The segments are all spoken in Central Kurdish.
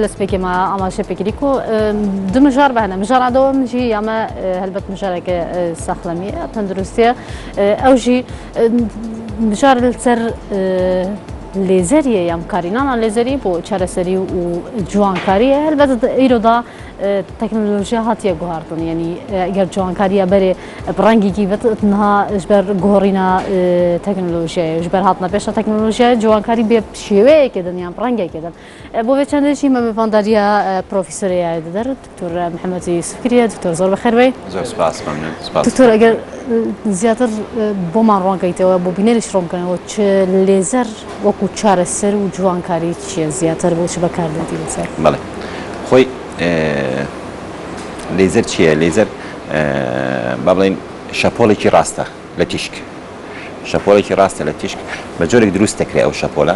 لسبيكي ما أما شبكيكو دم مجار بهنا مجار عدوم جي أما هلبت مجارك سخلمية تندرستيا أو جي مجار السر ليزريه يام كارينا ليزري بو چارەسەری و جوانکاریە هەلبەت ئیرۆدا تەکنۆلۆژیا هاتیە گوهارتن یعنی ئەگەر جوانکاریە بەرێ بڕەنگێکی بەتنها ژبەر گۆڕینە تەکنۆلۆژیای ژبەر هاتنە پێشە تەکنۆلۆژیای جوانکاری بێ شێوەیەکێدن یان پڕەنگێکێدن بۆ بێ چەندێکی مە بێڤانداریە پرۆفیسۆرەیە دەدەر دکتۆر محەممەد یوسفکریە دکتۆر زۆر بەخێربەی زۆر سپاس دکتۆر ئەگەر زیاتر بۆمان ڕوانکەیتەوە بۆ بینەریش ڕۆمکەنەوە چ لێزەر وەکو چارەسەر و جوانکاری چییە زیاتر بۆ چ بەکاردێتی لەسەر بەڵێ خۆی لێزەر چییە لێزەر با بڵێن شەپۆڵێکی ڕاستە لە تیشک شەپۆڵێکی ڕاستە لە تیشک بە جۆرێک دروست دەکرێت ئەو شەپۆلە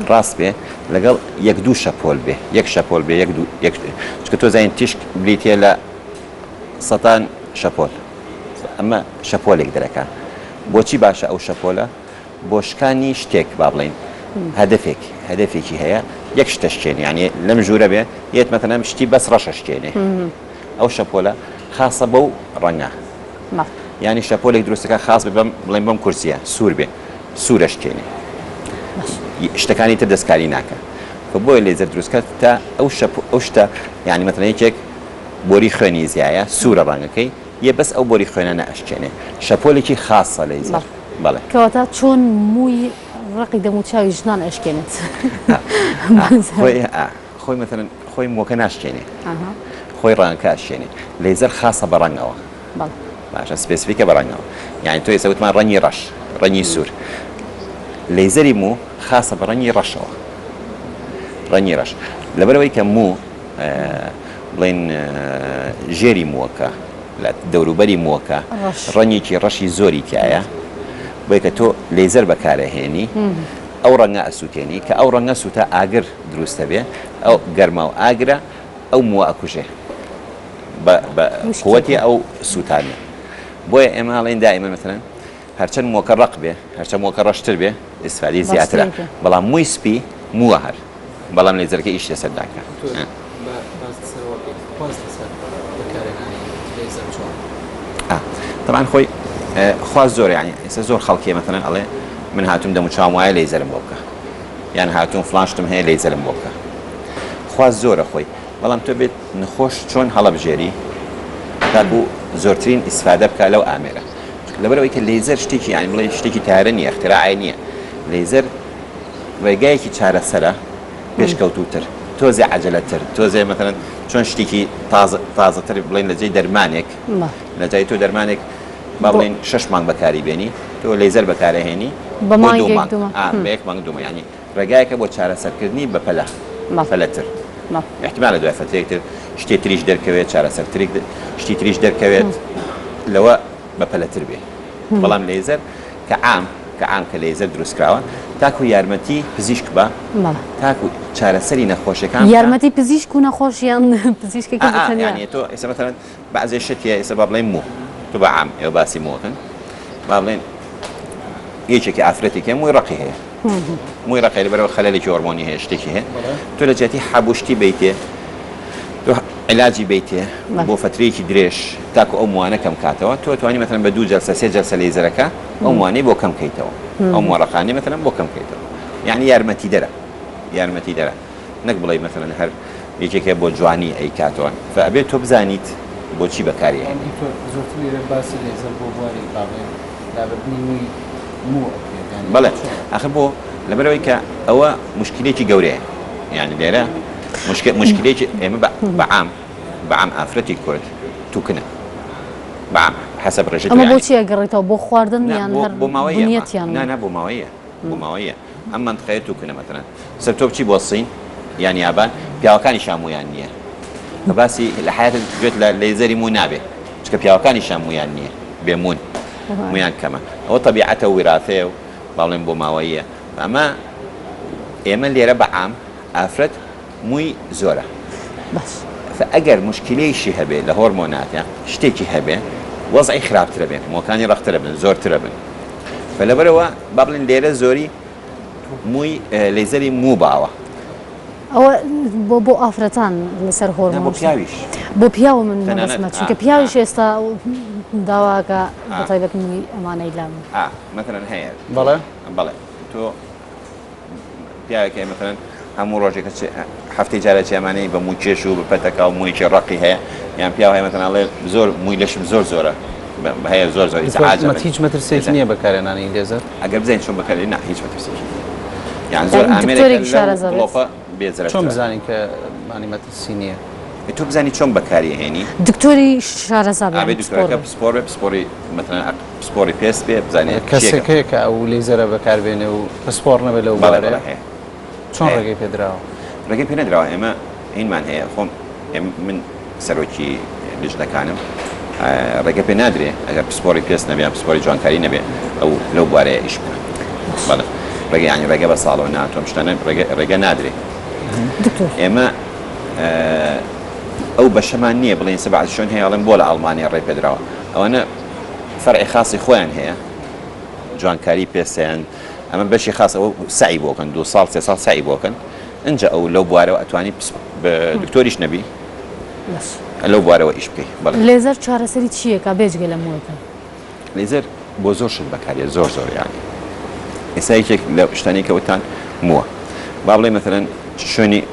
ڕاست بێ لەگەڵ یەک دوو شەپۆل بێ یەک شەپۆل بێ چکە تۆ زین تیشک بریتە لە سەتان شەپۆل ئەمە شەپۆلێک دەرەکە بۆچی باشە ئەو شەپۆلە بۆ شکانی شتێک با بڵێن هەدەفێکی هەیە یەک شتە شتێنێ یعنی لەم ژوورە بێ یەت مەتەنەم شتی بەس ڕەشە شتێنێ ئەو شەپۆلە خاصە بەو ڕەنگە یعنی شەپۆلێک دروستەکە خاص بڵێن بەم کورسیە سوور بێ سوورە شتێنێ شتەکانی تر دەستکاری ناکە بۆیە لێزەر دروستکە تا ئەو شتە یعنی مەتەنەن یەکێک بۆری خوێنی زیایە سوورە ڕەنگەکەی یە بەس ئەو بۆری خوێنە نەئەشکێنێ شەپۆلێکی خاصە لێزەر بەڵێ کەواتە چۆن مووی ڕقی دەموچاوی ژنان ئەشکێنێت خۆی مەتەنەن خۆی مۆکە ناشکێنێ خۆی ڕەنگەکە ئەشکێنێ لێزەر خاصە بە ڕەنگەوە باشە سپێسیفیکە بە ڕەنگەوە یعنی تۆ ئێستا وتمان ڕەنگی ڕەش ڕەنگی سوور لێزەری مو خاصە بە ڕەنگی ڕەشەوە ڕەنگی ڕەش لەبەرەوەی کە مو بڵێن ژێری مووەکە لە دەوروبەری مووەکە ڕەنگێکی ڕەشی زۆری تایە بۆیە کە تۆ لێزەر بەکارەهێنی ئەو ڕەنگە ئەسووتێنی کە ئەو ڕەنگە سوتە ئاگر دروستە بێ ئەو گەرما و ئاگرە ئەو مووە ئەکوژێ بە قووەتی ئەو سووتانە بۆیە ئێمەڵێن دائیمە مەتەنەن هەرچەند مووەکە ڕق بێ هەرچەند مووەکە ڕەشتر بێ ئیسفادی زیاترە بەڵام مووی سپی مووە هەر بەڵام لێزەرەکە ئیش لەسەر داکە طبعا خۆی خواز زۆر یعنی ئێستا زۆر خەڵکی مەتەنەن ئەڵێ من هاتووم دەموچاوم وایە لێزەرم بۆ بکە یان هاتووم فلانشتم هەیە لێزەرم بۆ بکە خواز زۆرە خۆی بەڵام تۆ بێت نخۆش چۆن هەڵەبژێری تا بوو زۆرترین ئیسفادە بکە لەو ئامێرە لەبەرەوەی کە لێزەر شتێکی یانی بڵێ شتێکی تارە نییە اختراعی نییە لێزەر ڕێگایەکی چارەسەرە پێشکەوتووتر تۆزێ عەجەلەتر تۆزێ مەتەنەن چۆن شتێکی تازەتر بڵێن لەجێی دەرمانێک لەجای تۆ دەرمانێک با بڵێن 6 مانگ بەکاری بێنی تۆ لێزەر بەکارەهێنی بە یەک مانگ دوومە یعنی ڕێگایەکە بۆ چارەسەرکردنی بە پەلەتر احتمالە دوای فترێکتر شتێ تریش دەرکەوێت چارەسەرترێک شتی تریش دەرکەوێت لەوە بە پەلەتر بێ بەڵام لێزەر کە عام کە لێزەر دروستکراوە تاکو یارمەتی پزیشک بە تاکو چارەسەری نەخۆشیەکان یارمەتی پزیشک و نەخۆشیان پزیشکێکی یعنی تۆ ئێستا مەتەنەن بەعزێ شتێ ئێستا با بڵێن مو تۆ بە عام ئێوە باسی مۆکن با بڵێن یەکێکی ئافرەتێکی مووی ڕقی هەیە مووی ڕقی لەبەرەوە خەلەلێکی هۆرمۆنی هەیە شتێکی هەیە تۆ لە جێتی حەبوشتی بیتێ تۆ علاجی بیتێ بۆ فترەیەکی درێژ تاکو ئەو موانە کەم کاتەوە تۆ توانی مەتەنەن بە 2 جەلسە 3 جەلسە لێزەرەکە ئەو موانەی بۆ کەم کەیتەوە ئەو مووەڕەقانەی مەتەنەن بۆ کەم کەیتەوە یعنی یارمەتی دەرە نەک بڵێ مەتەنەن هەر یەکێکە بۆ جوانی ئەی کاتەوە فەبێت تۆ بزانیت بۆچی بەکاری هێنی زۆرتر لێرە باسی لێزەر بۆ بواری باڵێن دابردنی مووە بەڵێ ئاخر بۆ لەبەرەوەی کە ئەوە مشکلێکی گەورەیە یعنی لێرە مشکلێکی ئێمە بەعام ئافرەتی کورد تووکنە بەعام حەسەب ڕێژەت ئەمە بۆچی ئەگەڕێتەوە بۆ خواردن یان هەر بۆ ماوەیەتیان بۆ ماوەیە ئەم منتقەیە تووکنە مەتەنەن سەر تۆ بچی بۆ سین یان یابان پیاوەکانی شامویان نییە بە باسی لە حیاتت گوێت لە لێزەری مو نابێ چکە پیاوەکانی شامویان نییە بێمون مویان کەمە ئەوە تەبیعەتە ویراثەیە و باڵێن بۆ ماوەیە ئەمە ئێمە لێرە بەعام ئافرەت مووی زۆرە ئەگەر مشکلەیشی هەبێ لە هۆرمۆناتە شتێکی هەبێ وەزعی خراپترە بێت مۆکانی ڕەخترە بن زۆرترە بن لەبەرەوە با بڵێن لێرە زۆری مووی لێزەری مو باوە ئەوە بۆ ئافرەتان لەسەر بۆ هۆرمۆن پیاویش بۆ پیاوە من تەنانەت، بەسمە چونکە پیاویش ئێستا داواکە بە تایبەتنی ئەمانەی لام مثلا هەیە بەڵێ بەڵێ تۆ پیاوێکی مثلا هەموو ڕۆژێکە هەفتەی جارێکی ئەمانەی بە مووی کێش و بە پەتەکە و موویکی ڕقی هەیە یان پیاو هەیە مثلا ئەڵێ زۆر مووی لەشم زۆرە هەیە زۆر هیچ مەترسێکی نییە بەکارێنانی لێزەر ئەگەر بزانین چۆن بەکارێنین نا هیچ مەترسێکی یان زۆر ئامێرێکە بێزرە چۆن بزانین کە مانی مەترسی نییە تۆ بزانی چۆن بەکاری هێنی دکتۆری شارەزا ئابێ دکتۆرەکە پسپۆری مثلا پسپۆری پێست بێ بزانێت کەسێکەیە کە ئەو لێزەرە بەکاربێنێ و پسپۆر نەبێت لەو بارەیە چۆن ڕێگەی پێدراوە ڕێگەی پێ نەدراوە ئێمە هینمان هەیە خۆم من سەرۆکی لیژنەکانم ڕێگە پێ نادرێ ئەگەر پسپۆری پێست نەبێ پسپۆری جوانکاری نەبێ ئەو لەو بارەیە ئیش بکە بەڵێ ڕێگە ینی ڕێگە بە ساڵەوە ناتۆم شتانە ڕێگە نادرێ ئێمە ئەو بەشەمان نییە بڵێن سەبعەت شوێن هەیە ئەڵێن بۆ لە ئەڵمانیا ڕێ پێدراوە ئەوانە فەرعی خاصی خۆیان هەیە جوانکاری پێستیان ئەمە بەشی خاص ئەوە سعی بۆکەن 2 ساڵ 3 ساڵ سعی بۆکەن اینجا ئەو لەو بوارەوە ئەتوانی دکتۆریش نەبی لەو بوارەوە ئیش بکەی لێزەر چارەسەری چییەکە بێجگە لە موەکە لێزەر بۆ زۆر شت بەکارێت زۆر یانی ئێستا یەکێک لە شتانی کەوتان مووە با بڵێ مثلەن شوێنی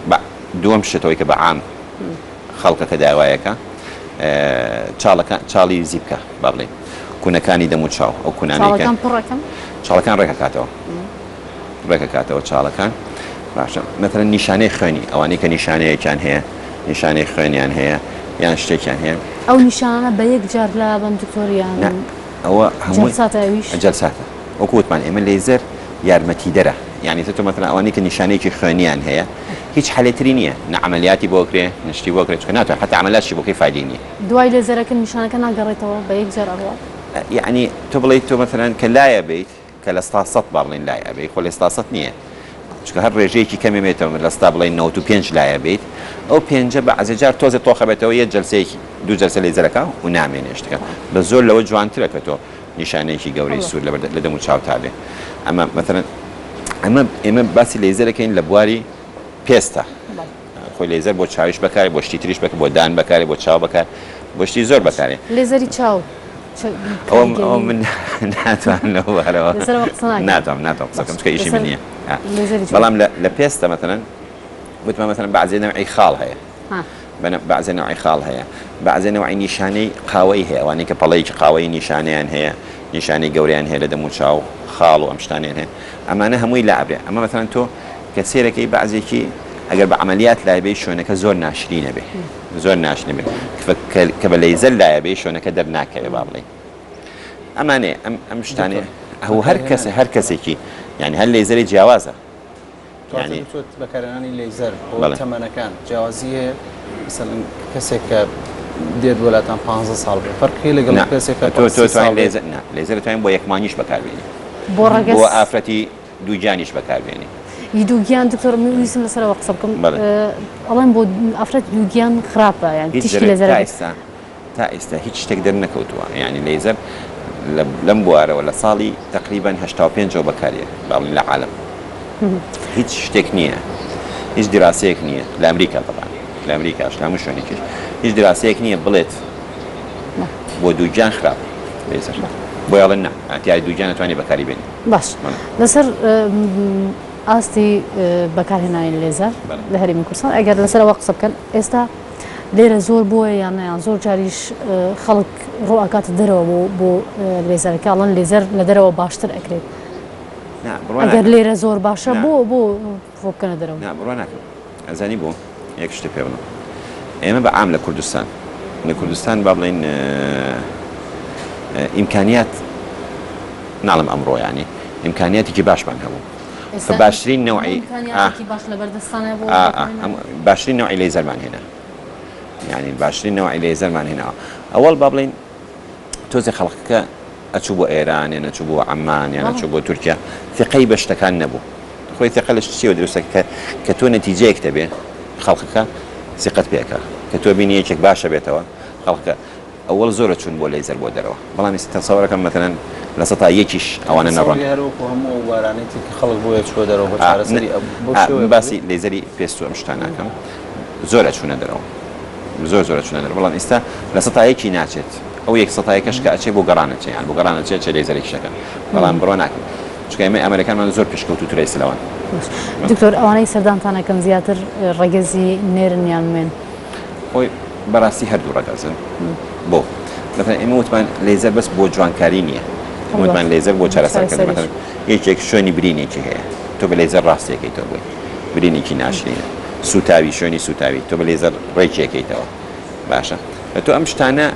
دووەم شتەوەی کە بە عام خەڵکەکە داوایەکە چاڵی زی بکە با بڵێ کوونەکانی دەم و چاو ئەو کوونانەکە چاڵەکان ڕێکەکاتەوە چاڵەکان باشە مثلەن نیشانەی خوێنی ئەوانەی کە نیشانەیەکیان هەیە نیشانەی خوێنیان هەیە یان شتێکیان هەیە ئەو نیشانە بە یەک جار لە بەم دکتۆریان ئەوە هەموو جەلساتە وەکووتمان ئێمە لێزەر یارمەتی دەرە یعنی تۆ مثلا ئەوانەی کە نیشانەیەکی خوێنیان هەیە هیچ حالێتری نییە نە عملیاتی بۆ کرێ نشتی بۆ کرێت چکە ناتوانێت حتا عملیاتشی بۆکەی فایدەی نییە دوای لێزەرەکە نیشانەکە ناگەڕێتەوە بە یەک جار ئەڕوا یعنی تۆ بڵێیت تۆ مثلا کە لایە بیت کە لە ستا سەد با بڵێن لایە بیت خۆ لە ستا سەد نییە چکە هەر ڕێژەیەکی کەمێ بێتەوە لە ستا بڵێن 95 لایە بیت ئەو پێنجە بە عەزەجار تۆزە تۆخە بێتەوە یەک جەلسەیەکی دوو جەلسە لێزەرەکە و نامێنێ شتەکە بە زۆر لەوە جوانترە کە تۆ نیشانەیەکی گەورەی سوور لە دەم و چاو تابێ ئەمە مثلا ئێمە باسی لێزەرەکەین لە بواری پێستە خۆی لێزەر بۆ چاویش بەکارێ بۆ شتی تریش بۆ دان بەکارێ بۆ چاو بەکار بۆ شتی زۆر بەکارێ لێزەری چاو ئەو من ناتوان لەو بارەوە ناتوان قسەکەم چکە ئیشی من نییە بەڵام لە پێستە مثلا وتمان مثلا بعضێ نەوعی خاڵ هەیە بعضێ نوعی خاڵ هەیە بعضێ نوعی نیشانەی قاوەی هەیە ئەوانەی کە پەڵەیەکی قاوەی نیشانەیان هەیە نیشانەی گەوریان هەیە لە دەم و چاو خاڵ و ئەم شتانیان هەیە ئەمانە هەمووی لابێ ئەمە مثلا تۆ کە سێرەکەی بعضێکی ئەگەر بە عملیات لایبێ شوێنەکە زۆر ناشری نەبێ زۆر ناشری نەبێ کە بە لەیزەر لایبێ شوێنەکە دەرناکەوێ با بڵێ ئەمانێ ئەم شتانێ ئەو هەر کەسێکی یعنی هەر لێزەری جیاوازە یعنی بەکارهێنانی لێزەر بۆ تەمەنەکان جیاوازی هەیە مثلا کەسێک کە دێت وڵاتان 15 ساڵ بێ فەرقی لەگەڵ کەسێکە لێزەر توانین بۆ یەکمانیش بەکاربێنی بۆ ئافرەتی دووگیانیش بەکاربێنی دووگیان دکتۆر ویسم لەسەرەوە قسە بکەم ئەڵێن بۆ ئافرەت دووگیان خراپە یان تیشکی لێزەر تا ئێستا هیچ شتێک دەرنەکەوتووە یعنی لێزەر لەم بوارەوە لە ساڵی تقریبا 85 بەکارێت باڵین لە عالم هیچ شتێک نییە هیچ دراسەیەک نییە لە ئەمریکا طبعا لە ئەمریکاش هەموو شوێنێکیش هیچ دراسەیەک نییە بڵێت بۆ دووگیان خراپ لێزەر بۆ یاڵێن نا ئەتیای دووگیان ناتوانێت بەکاری بێنی باش لەسەر ئاستی بەکارهێنانی لێزەر لە هەرێمی کوردستان ئەگەر لەسەرەوە قسە بکەن ئێستا لێرە زۆر بووە یان زۆر جاریش خەڵک ڕوئەکاتە دەرەوە بۆ لێزەرەکە ئەڵەن لێزەر لە دەرەوە باشتر ئەکرێت ئەگەر لێرە زۆر باشە بۆ بکەنە دەرەوە بڕوا ناکەم ئەزانی بۆ یەک شتە پێ بڵم ئێمە بە عام لە کوردستان با بڵێن ئیمکانیات ناڵم ئەمڕۆ ینی ئیمکانیاتێکی باشمان هەبوو باشترین نوعی باشترین نوعی لێزەرمان هێنا يعني باشترین نوعی لێزەرمان هێنا ئەوەڵ با بڵێن تۆزێ خەڵکەکە ئەچوو بۆ ئێران یان ئەچوو بۆ عەمان یان ئەچوو بۆ تورکیا ثقەی بە شتەکان نەبوو خۆی ثقە لە چیوە دروستە کە تۆ نەتیجەیەک دەبێ خەڵکەکە ثقەت پێکە کە تۆ بینی یەکێک باشە بێتەوە خەڵکە ئەوەڵ زۆرە چوون بۆ لەیزەر بۆ دەرەوە بەڵام تەسەوەرەکەم مثلەن لە سەتا یەکیش ئەوانە نەڕۆن هەموو وارانێتی کە خەڵک بۆیە چوە دەرەوە بۆ چارەسەری باسی لەیزەری پێستوە ئەم شتان ناکەم زۆرە چوونە دەرەوە زۆر چوونە دەرەوە بەڵام ئێستا لە سەتا یەکی ناچێت ئەو یەک سەتایەکەش کە ئەچێ بۆ گەڕانەچێ یان بۆ گەڕانەچێت چێ لەیزەرێکی شەکە بەڵام بڕۆ ناکەم چونکە ئێمە ئەمریکانمان زۆر پێشکەوتوترە ئێستاوان دکتۆر ئەوانەی سەردانتانەکەم زیاتر ڕێگەزی نێرن یان وێن خۆی بەڕاستی هەردوو ڕەگەزن بۆ مثلا ئێمە وتمان لێزەر بەس بۆ جوانکاری نییە وتمان لێزەر بۆ چارەسەرکردن مثلا یەکێک شوێنی برینێکی هەیە تۆ بە لێزەر ڕاستیەکەیتەوە بووی برینێکی ناشرینە سوتاوی شوێنی سوتاوی تۆ بە لێزەر ڕێکیەکەیتەوە باشە تۆ ئەم شتانە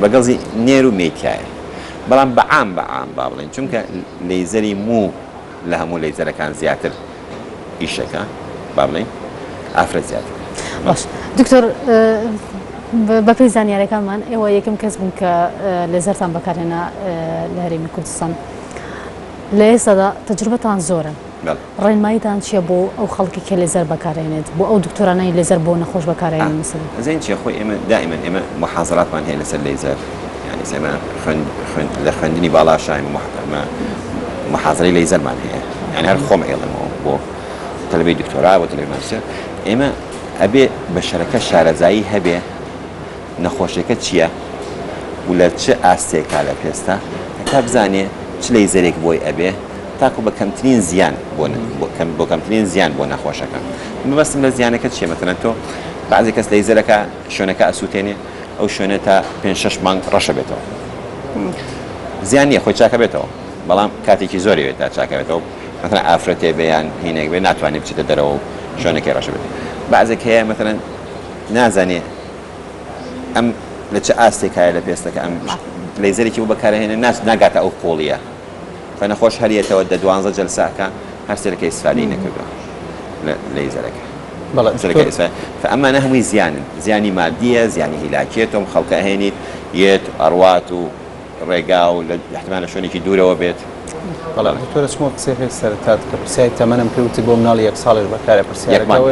ڕەگەزی نێر و مێتایە بەڵام بەعام با بڵێن چونکە لێزەری مو لە هەموو لێزەرەکان زیاتر ئیشەکە با بڵێن ئافرەت زیاتر باش دکتۆر بەپێی زانیاریەکانمان ئێوە یەکەم کەس بوون کە لێزەرتان بەکارهێنا لە هەرێمی کوردستان لە ئێستادا تەجروبەتان زۆرە ڕێنماییتان چییە بۆ ئەو خەڵکی کە لێزەر بەکارهێنێت بۆ ئەو دکتۆرانەی لێزەر بۆ نەخۆش بەکارهێنن مثلا زين چیە خۆی ئێمە دائما ئێمە محاضراتمان هەیە لەسەر لێزەر يعني ئێمە لە خوێندنی باڵاشای محاضرەی لێزەرمان هەیە يعني هەر خۆم ئێڵمەوە بۆ تەلەبەی دکتۆرا بۆ تەلەبەی ماستێر ئێمە ئەبێ بە شەرەکە شارەزایی هەبێ نەخۆشیەکە چییە و لە چه ئاستێکا لە پێستا تا بزانێ چ لێزەرێک بۆی ئەبێ تاکو بە کەمترین زیان بۆ کەمترین زیان بۆ نەخۆشەکە مەبەستم لە زیانەکە چییە مەتەنەن تۆ بعضی کەس لێزەرەکە شوێنەکە ئەسووتێنێ ئەو شوێنە تا 5-6 مانگ ڕەشە بێتەوە زیان نییە خۆی چاکە بێتەوە بەڵام کاتێکی زۆری بێت تا چاکە بێتەوە مەتەنەن ئافرەتێ بەیان هینێک بێ ناتوانێت بچێتە دەرەوە و شوێنەکەی ڕەشە بێت بعضێک هەیە مەتەنەن نازانێ ئەم لە چه ئاستێکایە لە پێستەکە ئەم لێزەرێکی بۆ بەکارهێنێ ناگاتە ئەو قۆڵیە فنەخۆش هەریەتەوە دە 12 جەلساکە هەر سەرەکەی ئیسفادەی نەکردووە لە لێزەرەکە فەئەمانە هەمووی زیانی مادیە زیانی هیلاکێتەوە خەڵکە هێنیت یەت ئەڕوات و ڕێگا و لە احتمالە شوێنێکی دوورەوە بێت دکتۆرە چمۆ قسەیەک سەرەتات کە پرسیاری تەمەنم کەوتی بۆ مناڵی 1 ساڵش بەکارێ پرسیارەکەوە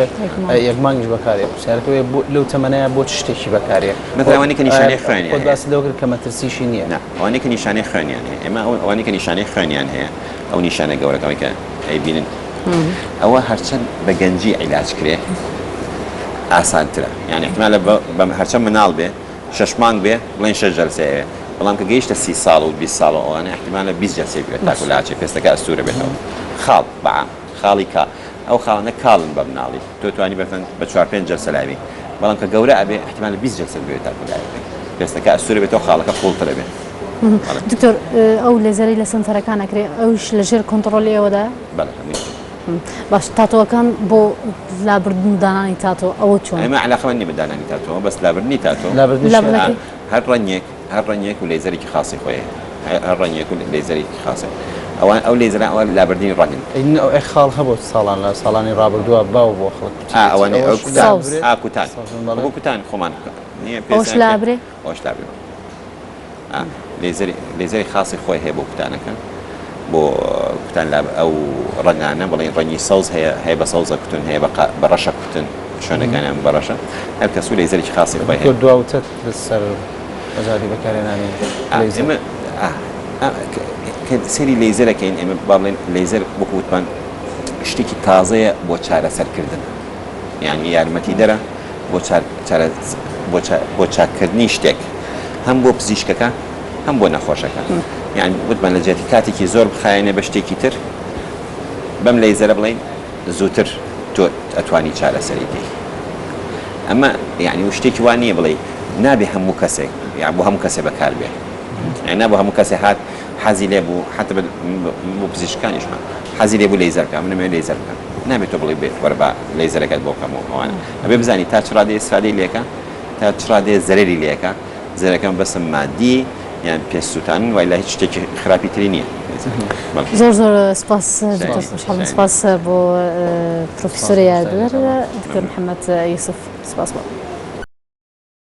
یەک مانگیش بەکارێ پرسیارەکەوێ لەو تەمەنەیە بۆ چ شتێکی بەکارێ مثلەوانی کە نیشانەی خوێنیان خۆت باسی لەو کرد کە مەترسیشی نییە ئەوانەی کە نیشانەی خوێنیان هەیە ئێمە ئەوانەی کە نیشانەی خوێنیان هەیە ئەو نیشانە گەورەکەوەی کە ئەیبینن ئەوە هەرچەند بە گەنجی عیلاج کرێ ئاسانترە یعنی احتمالە هەرچەند مناڵ بێ 6 مانگ بێ بڵێن 6 جەلسەیە بەڵام کە گەیشتە 30 ساڵ و 20 ساڵ ئەوانە احتمالە 20 جەلسەی بێت تاکو لاچێ پێستەکە ئەستورە بێتەوە خاڵ بەعام خاڵی کا ئەو خاڵانە کاڵن بە مناڵی تۆ توانی بەفەن بە 4-5 جەلسە لاوی بەڵام کە گەورە ئەبێ احتمالە 20 جەلسە بێت تاکو لاوی پێستەکە ئەستورە بێتەوە خاڵەکە قوڵترە بێت دکتۆر ئەو لێزەری لە سنتەرەکان ئەکرێ ئەوش لەژێر کۆنتڕۆلی ئێوەدا بەڵێ باش تاتۆەکان بۆ لابردن دانانی تاتۆ ئەوە چۆن ئێمە علاقەمەندی بە دانانی تاتۆ بەس لابردنی تاتۆ هەر ڕەنگێک و لێزەرێکی خاصی خۆیە هەر ڕەنگێک و لێزەرێکی خاصی ئەوان ئەو لێزەرە ئەوە لابردنی ڕەنگن ئەو خاڵ هەبوو ساڵان لە ساڵانی ڕابردووە باو بۆ خەڵک ئەوانەی ئەو کوتان خۆمان ئەوش لابرێ ئەوش لابرێ لێزەری خاصی خۆی هەیە بۆ کوتانەکە بۆ کوتان ئەو ڕەنگانە بڵێن ڕەنگی سەوز هەیە بە سەوزە کوتن هەیە بە ڕەشە کوتن شوێنەکانیان بە ڕەشە هەر کەس و لێزەرێکی خاصی خۆی هەیە دواوتت لەسەر ئەزادی بەکارهێنانی ئێمە سەری لێزەرەکەین ئێمە با بڵێن لێزەر وەکووتمان شتێکی تازەیە بۆ چارەسەرکردن یعنی یارمەتی دەرە بۆ چاکردنی شتێک هەم بۆ پزیشکەکە هەم بۆ نەخۆشەکە یعنی وتمان لە جێتی کاتێکی زۆر بخایەنێ بە شتێکی تر بەم لێزەرە بڵێن زووتر تۆ ئەتوانی چارەسەری دێ ئەمە یعنی و شتێکی وان نییە بڵێ نابێ هەموو کەسێک یان بۆ هەموو کەسێک بەکار بێ یعنی نابوو هەموو کەسێک هات حەزی لێ بوو حتى بۆ پزیشکانیشمان حەزی لێ بوو لێزەر بکەم منەوێ لێزەر بکەم نابێت تۆ بڵێ بێت وەرە بە لێزەرەکەت بۆ بکەمەوە ئەوانە ئەبێ بزانی تا چ ڕادێ ئیسفادەی لێکە تا چ ڕادێ زەرەری لێکە زەرەکەم بەسم مادی یان پێسووتان وای لە هیچ شتێکی خراپی تری نییە زۆر سپاس خوشحاڵم سپاس بۆ پرۆفیسۆر یادوەر دکتۆر محەممەد یوسف سپاس بۆ